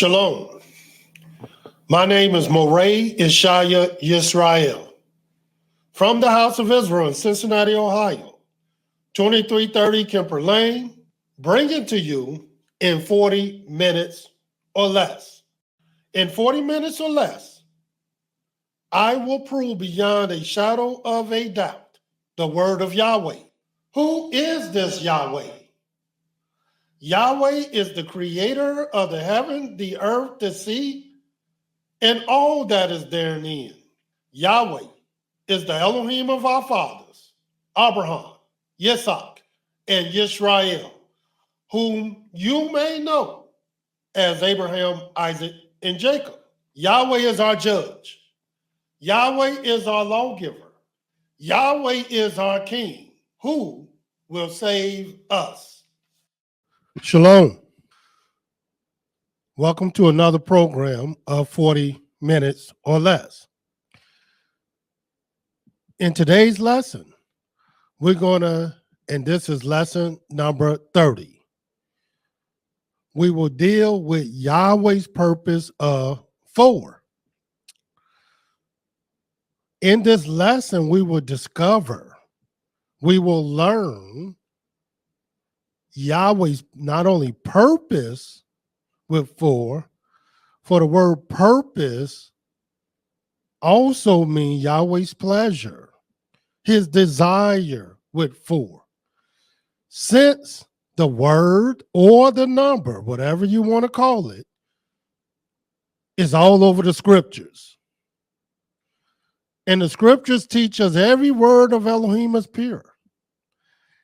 Shalom. My name is MOREH ISHIYAH Yisrael from the House of Israel in Cincinnati, Ohio, 2330 Kemper Lane, bringing to you in 40 minutes or less. In 40 minutes or less, I will prove beyond a shadow of a doubt the word of Yahweh. Who is this Yahweh? Yahweh is the creator of the heaven, the earth, the sea, and all that is therein. Yahweh is the Elohim of our fathers, Abraham, Yitzhak, and Yisrael, whom you may know as Abraham, Isaac, and Jacob. Yahweh is our judge. Yahweh is our lawgiver. Yahweh is our king, who will save us. Shalom. Welcome to another program of 40 minutes or less. In today's lesson, and this is lesson number 30, we will deal with Yahweh's purpose of 4. In this lesson, we will learn Yahweh's not only purpose with 4, for the word purpose also means Yahweh's pleasure, his desire with 4. Since the word or the number, whatever you want to call it, is all over the scriptures. And the scriptures teach us every word of Elohim is pure.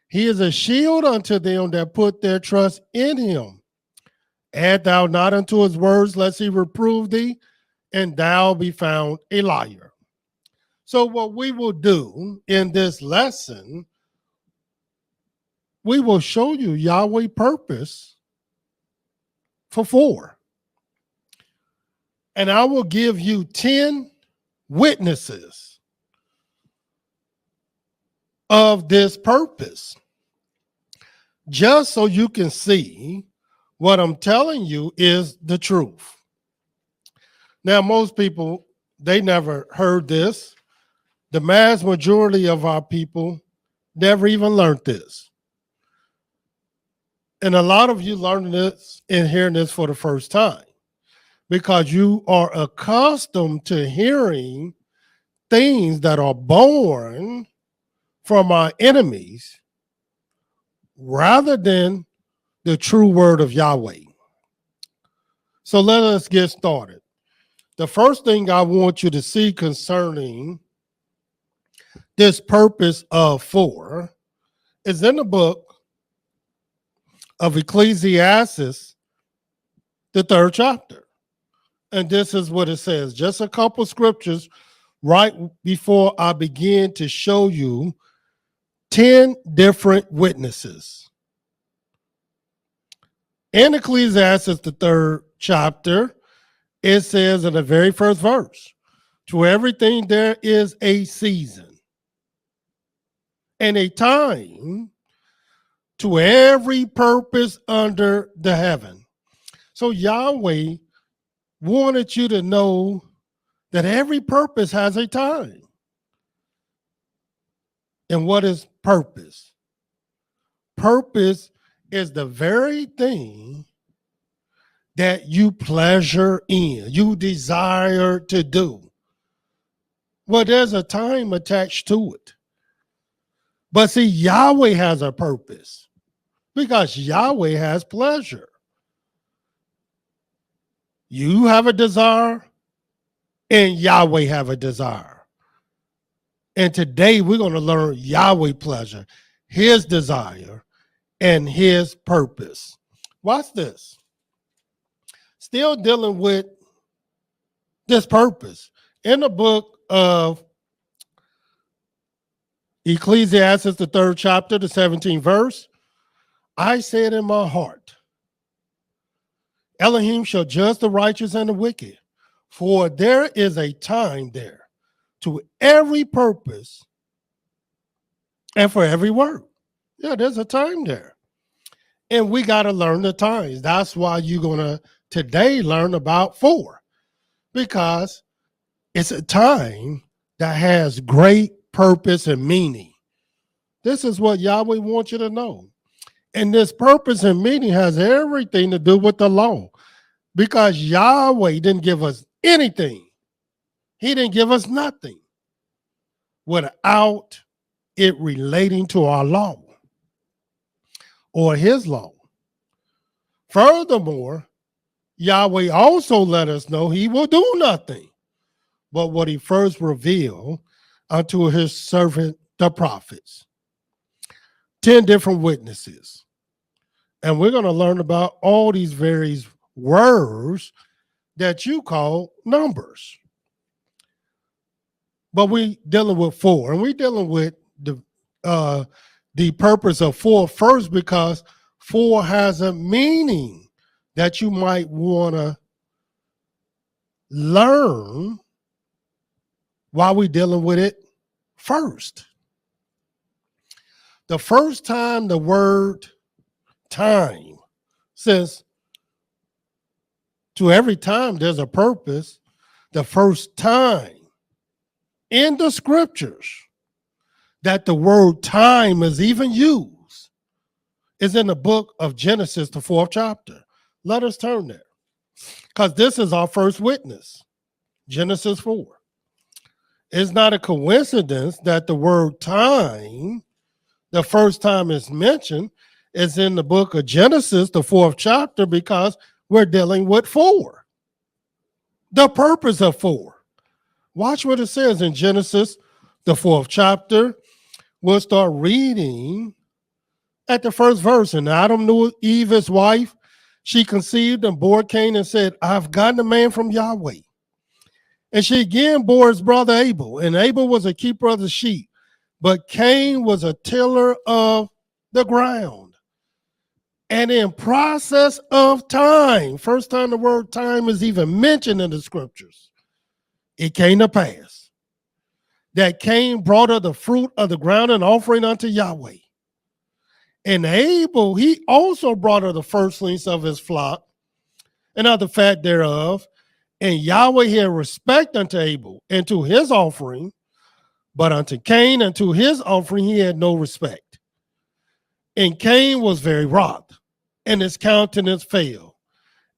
He is a shield unto them that put their trust in him. Add thou not unto his words, lest he reprove thee, and thou be found a liar. So what we will do in this lesson, we will show you Yahweh's purpose for 4. And I will give you 10 witnesses of this purpose, just so you can see what I'm telling you is the truth. Now, most people, they never heard this. The mass majority of our people never even learned this. And a lot of you learning this and hearing this for the first time because you are accustomed to hearing things that are born from our enemies rather than the true word of Yahweh. So let us get started. The first thing I want you to see concerning this purpose of 4 is in the book of Ecclesiastes, the 3rd chapter. And this is what it says. Just a couple scriptures right before I begin to show you 10 different witnesses. In Ecclesiastes, the 3rd chapter, it says in the very first verse, to everything there is a season and a time to every purpose under the heaven. So Yahweh wanted you to know that every purpose has a time. And what is purpose? Purpose is the very thing that you pleasure in, you desire to do. Well, there's a time attached to it. But see, Yahweh has a purpose because Yahweh has pleasure. You have a desire and Yahweh have a desire. And today we're going to learn Yahweh pleasure, his desire, and his purpose. Watch this. Still dealing with this purpose. In the book of Ecclesiastes, the 3rd chapter, the 17th verse, I said in my heart, Elohim shall judge the righteous and the wicked, for there is a time there to every purpose and for every word. Yeah, there's a time there. And we got to learn the times. That's why you're going to today learn about 4 because it's a time that has great purpose and meaning. This is what Yahweh wants you to know. And this purpose and meaning has everything to do with the law because Yahweh didn't give us anything. He didn't give us nothing without it relating to our law or his law. Furthermore, Yahweh also let us know he will do nothing but what he first revealed unto his servant, the prophets. 10 different witnesses. And we're going to learn about all these various words that you call numbers. But we dealing with 4, and we dealing with the purpose of 4 first because 4 has a meaning that you might want to learn while we're dealing with it first. The first time the word time says to every time there's a purpose, the first time in the scriptures that the word time is even used is in the book of Genesis, the 4th chapter. Let us turn there because this is our first witness, Genesis 4. It's not a coincidence that the word time, the first time it's mentioned, is in the book of Genesis, the 4th chapter, because we're dealing with 4. The purpose of 4. Watch what it says in Genesis, the 4th chapter. We'll start reading at the first verse. And Adam knew Eve, his wife. She conceived and bore Cain and said, I've gotten a man from Yahweh. And she again bore his brother Abel. And Abel was a keeper of the sheep. But Cain was a tiller of the ground. And in process of time, first time the word time is even mentioned in the scriptures, it came to pass that Cain brought of the fruit of the ground an offering unto Yahweh. And Abel, he also brought of the firstlings of his flock and of the fat thereof. And Yahweh had respect unto Abel and to his offering, but unto Cain and to his offering he had no respect. And Cain was very wroth, and his countenance fell.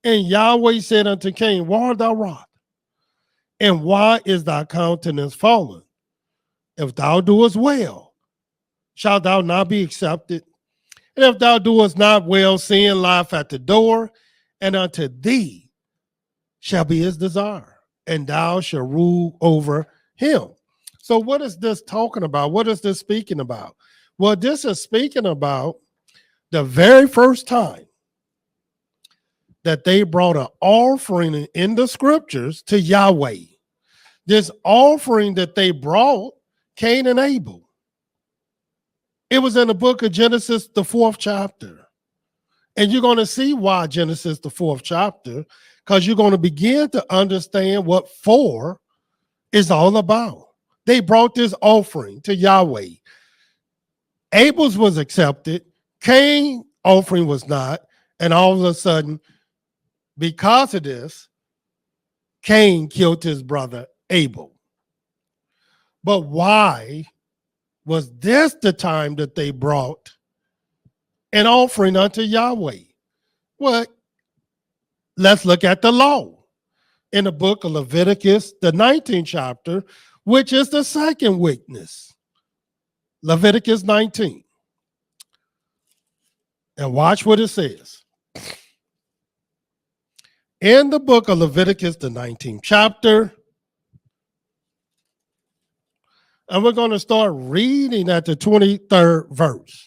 And Yahweh said unto Cain, why art thou wroth? And why is thy countenance fallen? If thou doest well, shalt thou not be accepted? And if thou doest not well, sin lieth at the door, and unto thee shall be his desire, and thou shalt rule over him. So what is this talking about? What is this speaking about? Well, this is speaking about the very first time that they brought an offering in the scriptures to Yahweh. This offering that they brought, Cain and Abel. It was in the book of Genesis, the 4th chapter. And you're going to see why Genesis, the 4th chapter, because you're going to begin to understand what 4 is all about. They brought this offering to Yahweh. Abel's was accepted. Cain's offering was not. And all of a sudden, because of this, Cain killed his brother Abel. But why was this the time that they brought an offering unto Yahweh? Well, let's look at the law in the book of Leviticus, the 19th chapter, which is the second witness. Leviticus 19. And watch what it says. In the book of Leviticus, the 19th chapter, and we're going to start reading at the 23rd verse.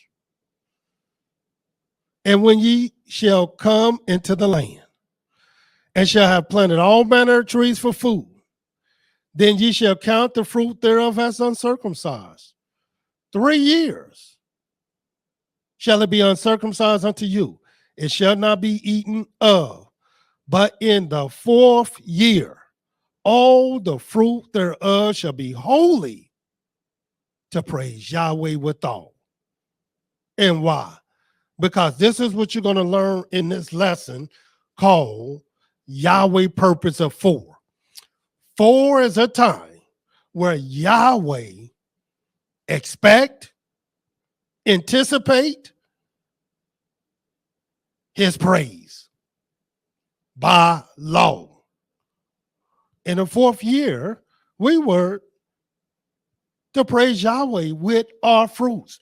And when ye shall come into the land, and shall have planted all manner of trees for food, then ye shall count the fruit thereof as uncircumcised. 3 years shall it be uncircumcised unto you. It shall not be eaten of. But in the 4th year, all the fruit thereof shall be holy to praise Yahweh withal. And why? Because this is what you're going to learn in this lesson called Yahweh purpose of 4. 4 is a time where Yahweh expect, anticipate his praise by law. In the 4th year, we were to praise Yahweh with our fruits.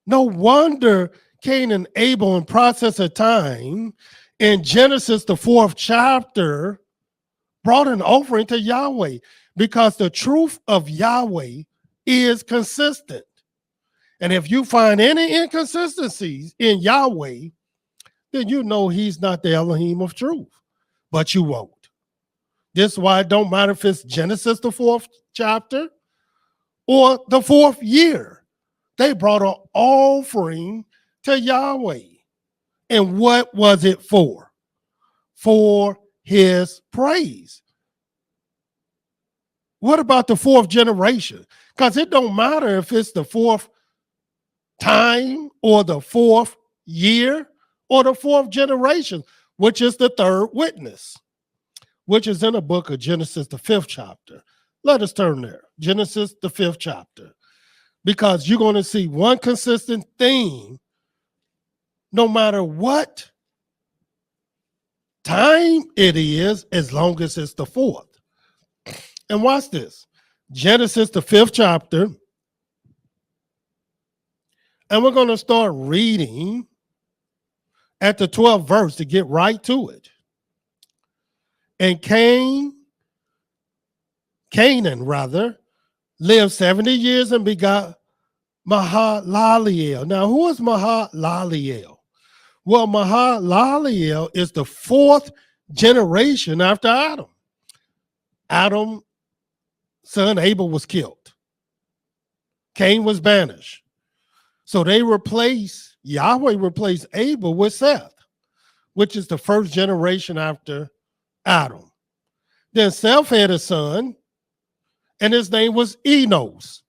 No wonder Cain and Abel in process of time in Genesis, the 4th chapter, brought an offering to Yahweh, because the truth of Yahweh is consistent. And if you find any inconsistencies in Yahweh, then you know he's not the Elohim of truth, but you won't. This is why it don't matter if it's Genesis, the 4th chapter, or the 4th year. They brought an offering to Yahweh. And what was it for? For his praise. What about the 4th generation? Because it don't matter if it's the 4th time or the 4th year or the 4th generation, which is the 3rd witness, which is in the book of Genesis, the 5th chapter. Let us turn there. Genesis, the 5th chapter. Because you're going to see one consistent thing no matter what time it is, as long as it's the 4th. And watch this. Genesis, the 5th chapter. And we're going to start reading at the 12th verse to get right to it. And Canaan lived 70 years and begot Mahalaleel. Now, who is Mahalaleel? Well, Mahalaleel is the 4th generation after Adam. Adam's son Abel was killed. Cain was banished. So Yahweh replaced Abel with Seth, which is the 1st generation after Adam. Then Seth had a son, and his name was Enos,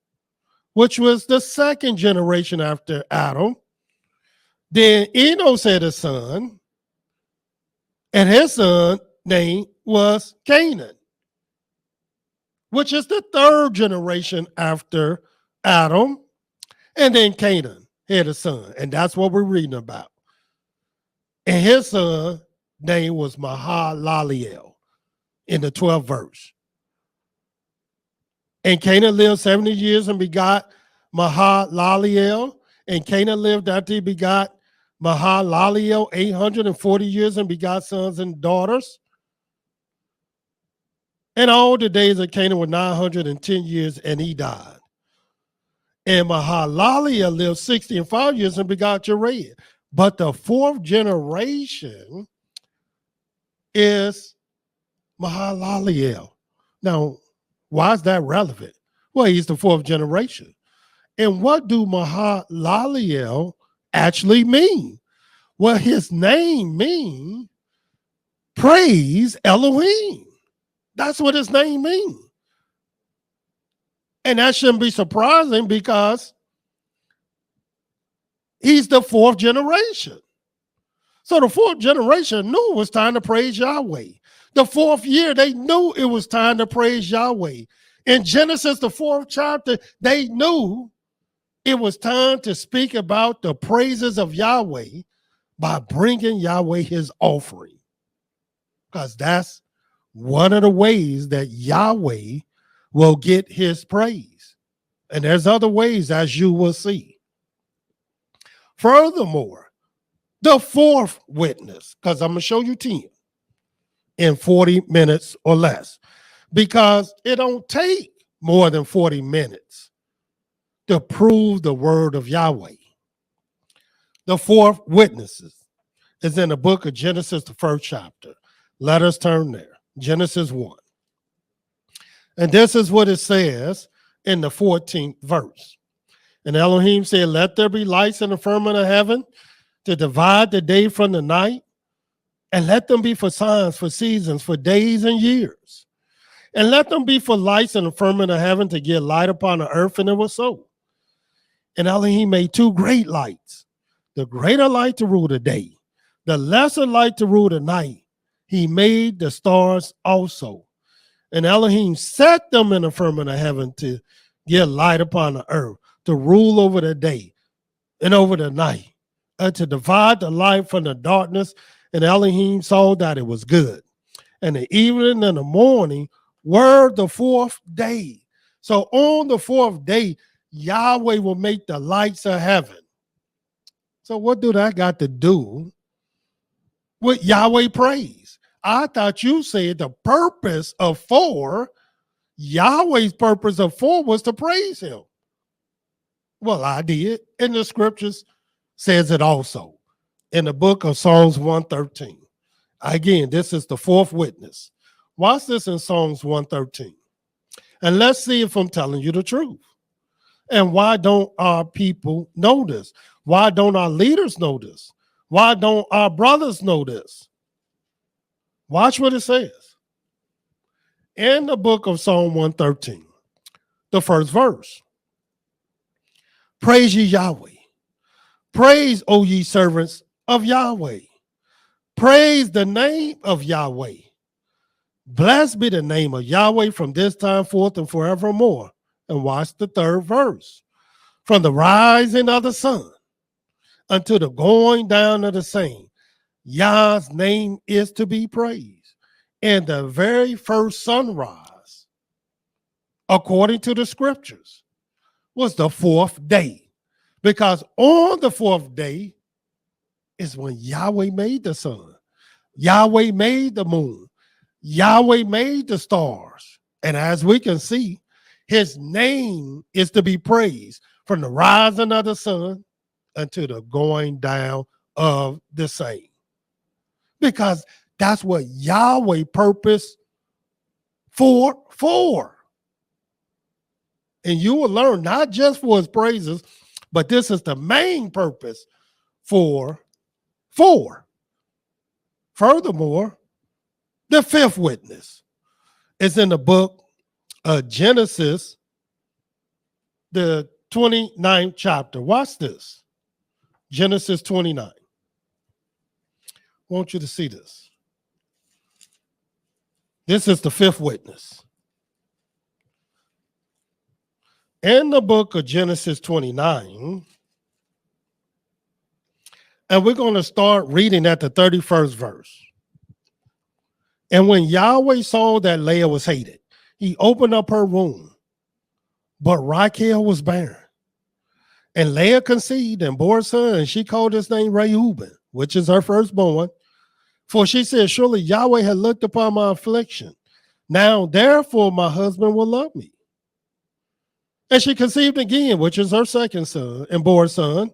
which was the 2nd generation after Adam. Then Enos had a son, and his son name was Canaan, which is the 3rd generation after Adam. And then Canaan had a son, and that's what we're reading about. And his son name was Mahalaleel in the 12th verse. And Canaan lived 70 years and begot Mahalaleel. And Canaan lived after he begot Mahalaleel 840 years and begot sons and daughters. And all the days of Canaan were 910 years, and he died. And Mahalaleel lived 65 years and begot Jared. But the 4th generation is Mahalaleel. Now, why is that relevant? Well, he's the 4th generation. And what do Mahalaleel actually mean? Well, his name means praise Elohim. That's what his name means. And that shouldn't be surprising because he's the 4th generation. So the 4th generation knew it was time to praise Yahweh. The 4th year, they knew it was time to praise Yahweh. In Genesis, the 4th chapter, they knew it was time to speak about the praises of Yahweh by bringing Yahweh his offering. Because that's one of the ways that Yahweh will get his praise. And there's other ways, as you will see. Furthermore, the 4th witness, because I'm going to show you 10 in 40 minutes or less, because it don't take more than 40 minutes to prove the word of Yahweh. The 4th witnesses is in the book of Genesis, the 1st chapter. Let us turn there. Genesis 1. And this is what it says in the 14th verse. And Elohim said, let there be lights in the firmament of heaven to divide the day from the night, and let them be for signs, for seasons, for days and years. And let them be for lights in the firmament of heaven to give light upon the earth, and it was so. And Elohim made 2 great lights, the greater light to rule the day, the lesser light to rule the night. He made the stars also. And Elohim set them in the firmament of heaven to give light upon the earth, to rule over the day and over the night, and to divide the light from the darkness. And Elohim saw that it was good. And the evening and the morning were the fourth day. So on the fourth day, Yahweh will make the lights of heaven. So what do that got to do with Yahweh praise? I thought you said the purpose of four, Yahweh's purpose of four was to praise him. Well, I did. And the scriptures says it also in the book of Psalms 113. Again, this is the fourth witness. Watch this in Psalms 113. And let's see if I'm telling you the truth. And why don't our people know this? Why don't our leaders know this? Why don't our brothers know this? Watch what it says. In the book of Psalm 113, the first verse. Praise ye Yahweh. Praise, O ye servants of Yahweh. Praise the name of Yahweh. Blessed be the name of Yahweh from this time forth and forevermore. And watch the third verse. From the rising of the sun until the going down of the same, Yah's name is to be praised. And the very first sunrise, according to the scriptures, was the fourth day. Because on the fourth day is when Yahweh made the sun. Yahweh made the moon. Yahweh made the stars. And as we can see, his name is to be praised from the rising of the sun until the going down of the same. Because that's what Yahweh purposed for. And you will learn not just for his praises, but this is the main purpose for. Furthermore, the fifth witness is in the book of Genesis, the 29th chapter. Watch this. Genesis 29. I want you to see this. This is the fifth witness. In the book of Genesis 29, and we're going to start reading at the 31st verse. And when Yahweh saw that Leah was hated, he opened up her womb, but Rachel was barren. And Leah conceived and bore a son, and she called his name Reuben, which is her firstborn. For she said, surely Yahweh had looked upon my affliction. Now, therefore, my husband will love me. And she conceived again, which is her second son, and bore a son,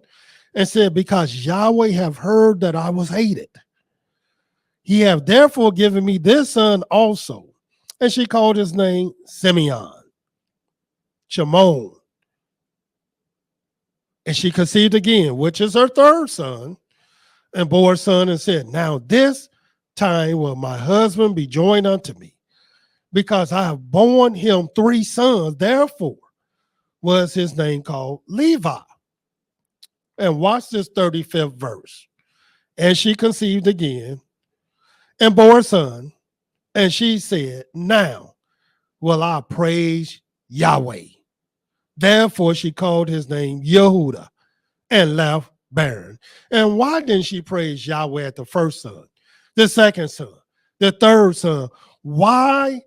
and said, because Yahweh have heard that I was hated, he have therefore given me this son also. And she called his name Simeon, Shimon. And she conceived again, which is her third son, and bore a son, and said, now this time will my husband be joined unto me, because I have borne him three sons. Therefore was his name called Levi. And watch this 35th verse. And she conceived again and bore a son. And she said, now will I praise Yahweh. Therefore she called his name Yehudah and left barren. And why didn't she praise Yahweh at the first son, the second son, the third son? Why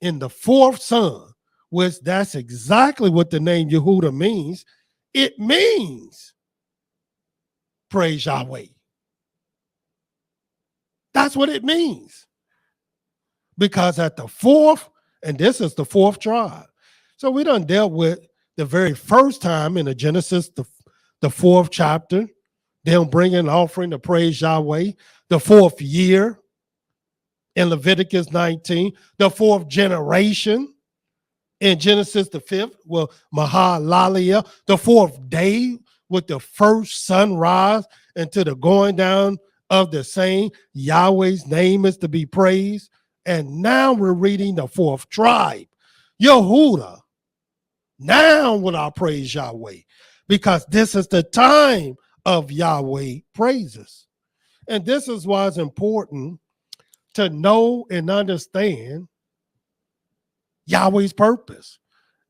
in the fourth son, which that's exactly what the name Yehudah means? It means praise Yahweh. That's what it means. Because at the fourth, and this is the fourth tribe. So we done dealt with the very first time in the Genesis, the fourth chapter, them bringing an offering to praise Yahweh. The fourth year in Leviticus 19, the fourth generation in Genesis the fifth, well, Mahalalel, the fourth day with the first sunrise into the going down of the same. Yahweh's name is to be praised. And now we're reading the fourth tribe, Yehudah. Now will I praise Yahweh, because this is the time of Yahweh praises. And this is why it's important to know and understand Yahweh's purpose.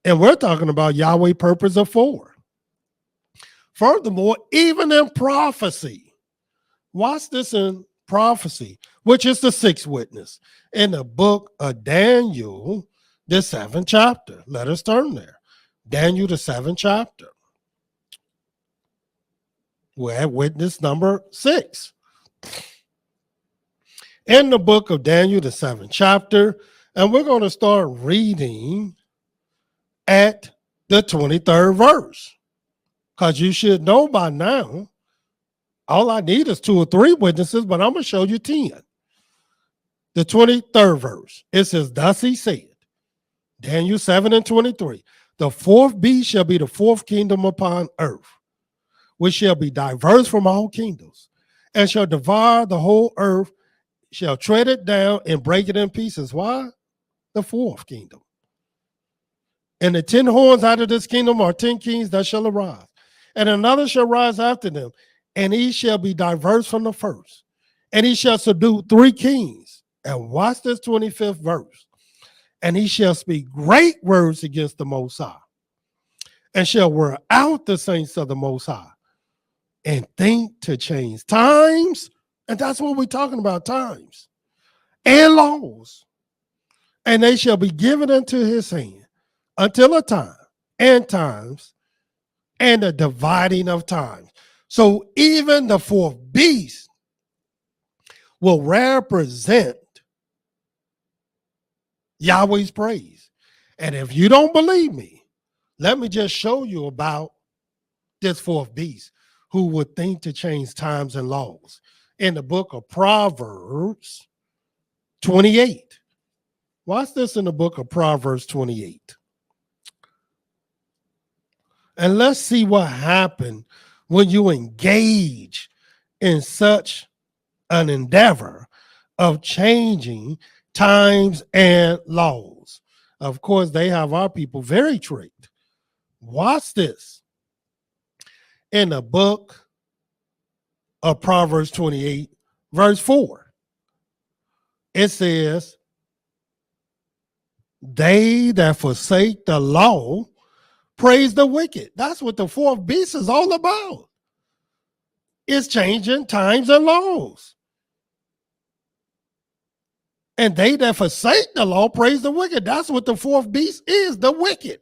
And we're talking about Yahweh's purpose of 4. Furthermore, even in prophecy, watch this in prophecy, which is the 6th witness in the book of Daniel, the 7th chapter. Let us turn there. Daniel, the 7th chapter. We're at witness number 6. In the book of Daniel, the 7th chapter, and we're going to start reading at the 23rd verse. Because you should know by now, all I need is 2 or 3 witnesses, but I'm going to show you 10. The 23rd verse, it says, thus he said, Daniel 7 and 23, the 4th beast shall be the 4th kingdom upon earth, which shall be diverse from all kingdoms, and shall devour the whole earth, shall tread it down and break it in pieces. Why? The 4th kingdom. And the 10 horns out of this kingdom are 10 kings that shall arise, and another shall rise after them, and he shall be diverse from the first, and he shall subdue 3 kings. And watch this 25th verse. And he shall speak great words against the Most High, and shall wear out the saints of the Most High, and think to change times. And that's what we're talking about, times and laws. And they shall be given into his hand until a time and times and the dividing of times. So even the 4th beast will represent Yahweh's praise. And if you don't believe me, let me just show you about this 4th beast who would think to change times and laws. In the book of Proverbs 28. Watch this in the book of Proverbs 28. And let's see what happened when you engage in such an endeavor of changing times and laws. Of course, they have our people very tricked. Watch this. In the book of Proverbs 28, verse 4, it says, they that forsake the law praise the wicked. That's what the 4th beast is all about. It's changing times and laws. And they that forsake the law praise the wicked. That's what the 4th beast is, the wicked.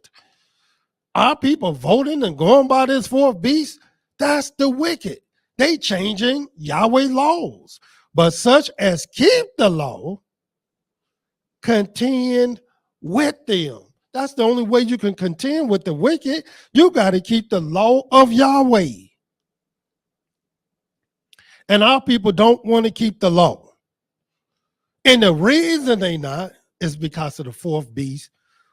Our people voting and going by this 4th beast, that's the wicked. They changing Yahweh laws. But such as keep the law, contend with them. That's the only way you can contend with the wicked. You got to keep the law of Yahweh. And our people don't want to keep the law. And the reason they not is because of the 4th beast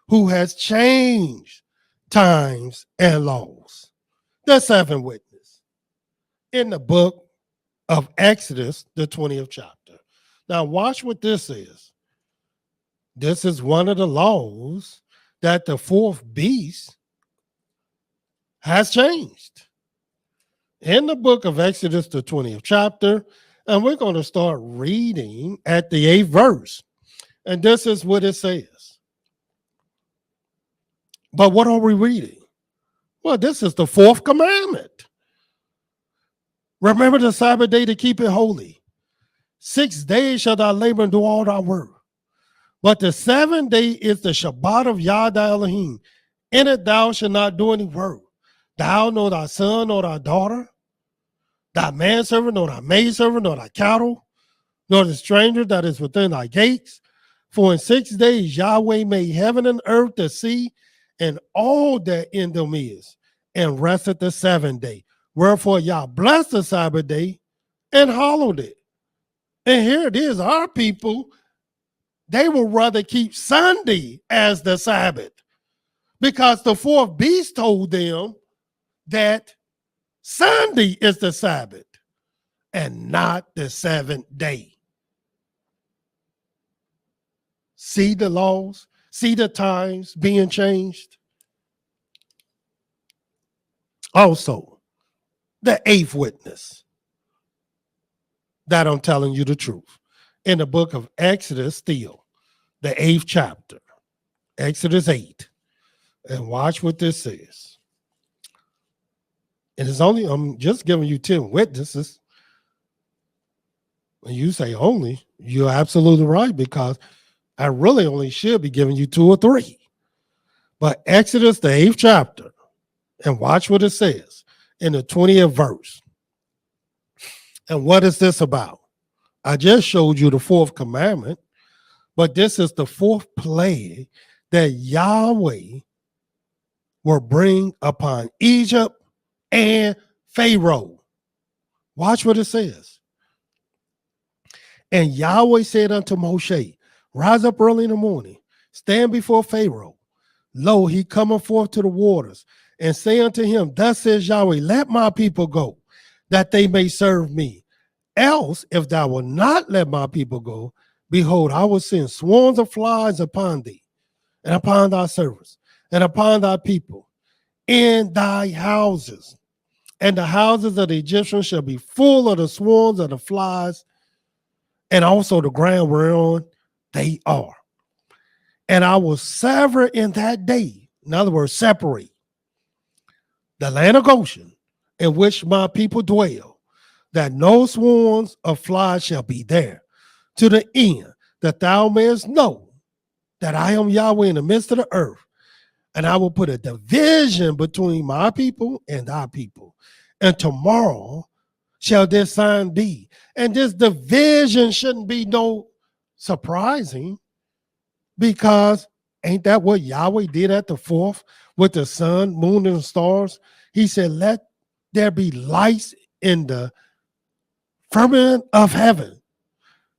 who has changed times and laws. The 7th witness in the book of Exodus, the 20th chapter. Now watch what this is. This is one of the laws that the 4th beast has changed. In the book of Exodus, the 20th chapter, and we're going to start reading at the 8th verse. And this is what it says. But what are we reading? Well, this is the 4th commandment. Remember the Sabbath day to keep it holy. 6 days shall thou labor and do all thy work. But the 7th day is the Shabbat of Yah thy Elohim. In it thou shalt not do any work. Thou, nor thy son, nor thy daughter, thy manservant, nor thy maidservant, nor thy cattle, nor the stranger that is within thy gates. For in 6 days Yahweh made heaven and earth, the sea, and all that in them is, and rested the 7th day. Wherefore Yah blessed the Sabbath day and hallowed it. And here it is, our people, they will rather keep Sunday as the Sabbath because the 4th beast told them that Sunday is the Sabbath and not the 7th day. See the laws, see the times being changed. Also, the 8th witness that I'm telling you the truth. In the book of Exodus, still, the 8th chapter, Exodus 8. And watch what this says. And it's only, I'm just giving you 10 witnesses. When you say only, you're absolutely right, because I really only should be giving you 2 or 3. But Exodus, the 8th chapter, and watch what it says in the 20th verse. And what is this about? I just showed you the 4th commandment, but this is the 4th plague that Yahweh will bring upon Egypt and Pharaoh. Watch what it says. And Yahweh said unto Moshe, rise up early in the morning, stand before Pharaoh. Lo, he cometh forth to the waters, and say unto him, thus says Yahweh, let my people go, that they may serve me. Else, if thou wilt not let my people go, behold, I will send swarms of flies upon thee, and upon thy servants, and upon thy people, in thy houses. And the houses of the Egyptians shall be full of the swarms of the flies, and also the ground whereon they are. And I will sever in that day, in other words, separate the land of Goshen, in which my people dwell, that no swarms of flies shall be there, to the end that thou mayest know that I am Yahweh in the midst of the earth. And I will put a division between my people and thy people. And tomorrow shall this sign be. And this division shouldn't be no surprising, because ain't that what Yahweh did at the 4th with the sun, moon, and stars? He said, let there be lights in the firmament of heaven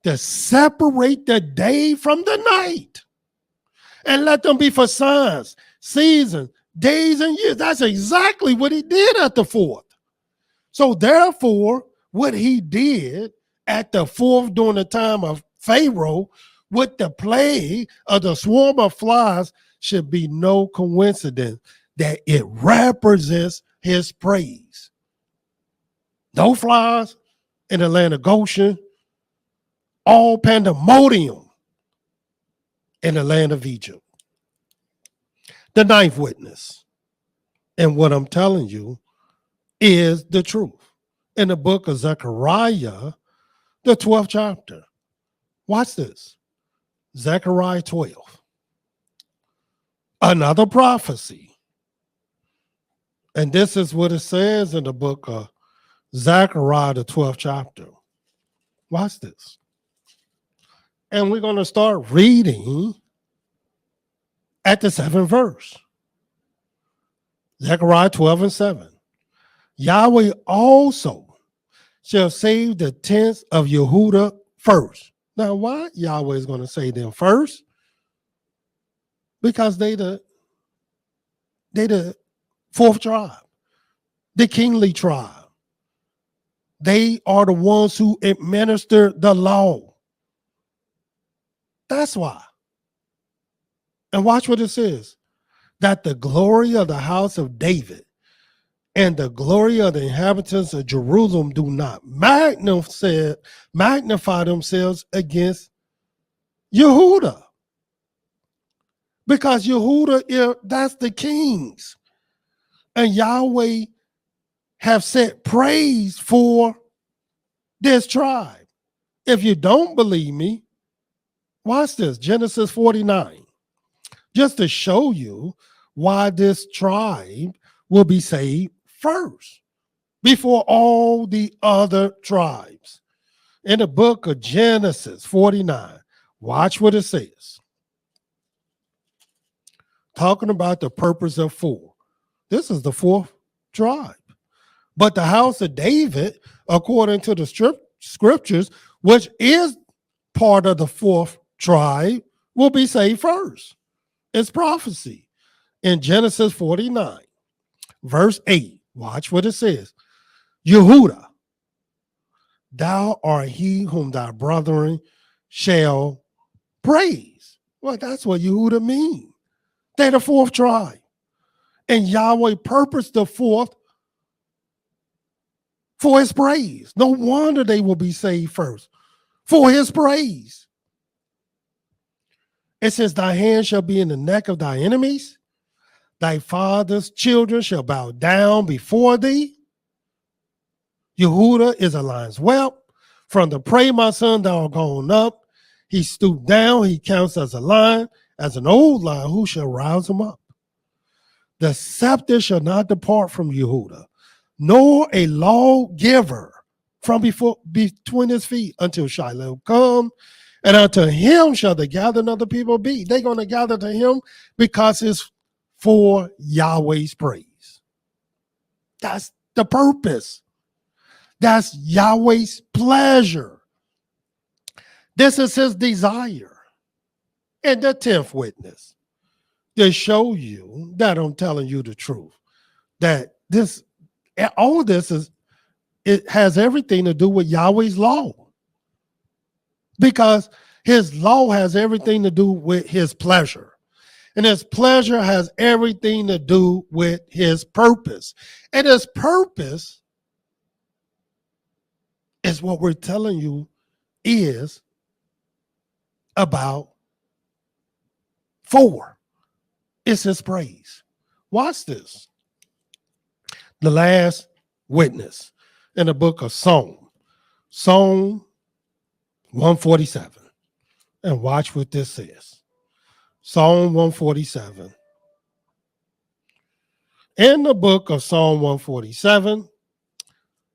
to separate the day from the night, and let them be for signs, seasons, days, and years. That's exactly what he did at the 4th. So therefore, what he did at the 4th during the time of Pharaoh with the plague of the swarm of flies should be no coincidence that it represents his praise. No flies in the land of Goshen, all pandemonium in the land of Egypt. The 9th witness, and what I'm telling you is the truth. In the book of Zechariah, the 12th chapter. Watch this. Zechariah 12. Another prophecy. And this is what it says in the book of Zechariah, the 12th chapter. Watch this. And we're going to start reading at the 7th verse. Zechariah 12 and 7. Yahweh also shall save the tents of Yehudah first. Now, why Yahweh is going to save them first? Because they the 4th tribe, the kingly tribe. They are the ones who administer the law. That's why. And watch what it says. That the glory of the house of David and the glory of the inhabitants of Jerusalem do not magnify themselves against Yehudah. Because Yehudah, that's the kings. And Yahweh have set praise for this tribe. If you don't believe me, watch this, Genesis 49. Just to show you why this tribe will be saved first before all the other tribes. In the book of Genesis 49, watch what it says. Talking about the purpose of 4. This is the 4th tribe. But the house of David, according to the scriptures, which is part of the 4th tribe, will be saved first. It's prophecy in Genesis 49, verse 8. Watch what it says. Yehudah, thou art he whom thy brethren shall praise. Well, that's what Yehudah means. They're the 4th tribe. And Yahweh purposed the 4th for his praise. No wonder they will be saved first, for his praise. It says, thy hand shall be in the neck of thy enemies. Thy father's children shall bow down before thee. Yehuda is a lion's whelp. From the prey, my son, thou art gone up. He stooped down. He counts as a lion, as an old lion. Who shall rouse him up? The scepter shall not depart from Yehuda, nor a lawgiver from between his feet until Shiloh come. And unto him shall the gathering of the people be. They're going to gather to him because it's for Yahweh's praise. That's the purpose. That's Yahweh's pleasure. This is his desire. And the 10th witness, to show you that I'm telling you the truth, that all of this it has everything to do with Yahweh's law, because his law has everything to do with his pleasure, and his pleasure has everything to do with his purpose, and his purpose is what we're telling you is about 4. It's his praise. Watch this. The last witness in the book of Psalm 147. And watch what this says. Psalm 147. In the book of Psalm 147,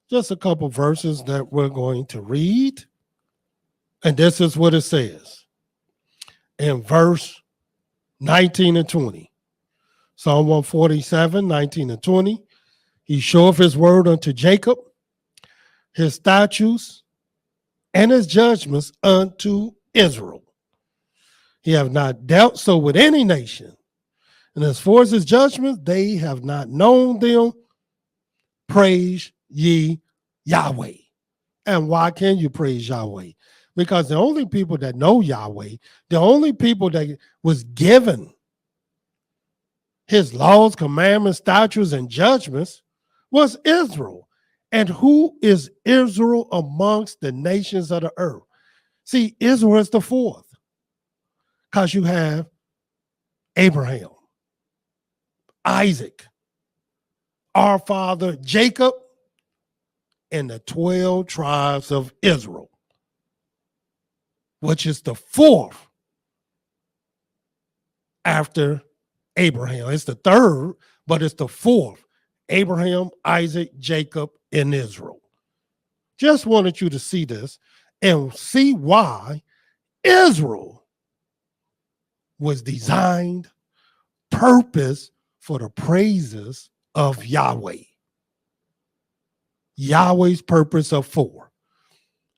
just a couple verses that we're going to read. And this is what it says in verse 19 and 20. Psalm 147, 19 and 20. He showeth his word unto Jacob, his statutes and his judgments unto Israel. He have not dealt so with any nation. And as far as his judgments, they have not known them. Praise ye Yahweh. And why can you praise Yahweh? Because the only people that know Yahweh, the only people that was given his laws, commandments, statutes, and judgments was Israel. And who is Israel amongst the nations of the earth? See, Israel is the 4th, because you have Abraham, Isaac, our father Jacob, and the 12 tribes of Israel, which is the 4th after Abraham. It's the 3rd, but it's the 4th. Abraham, Isaac, Jacob, and Israel. Just wanted you to see this and see why Israel was designed, purpose for the praises of Yahweh. Yahweh's purpose of 4.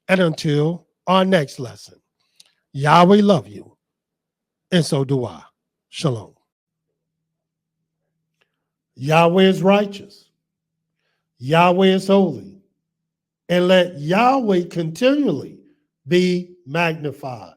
And until our next lesson, Yahweh love you, and so do I. Shalom. Yahweh is righteous. Yahweh is holy. And let Yahweh continually be magnified.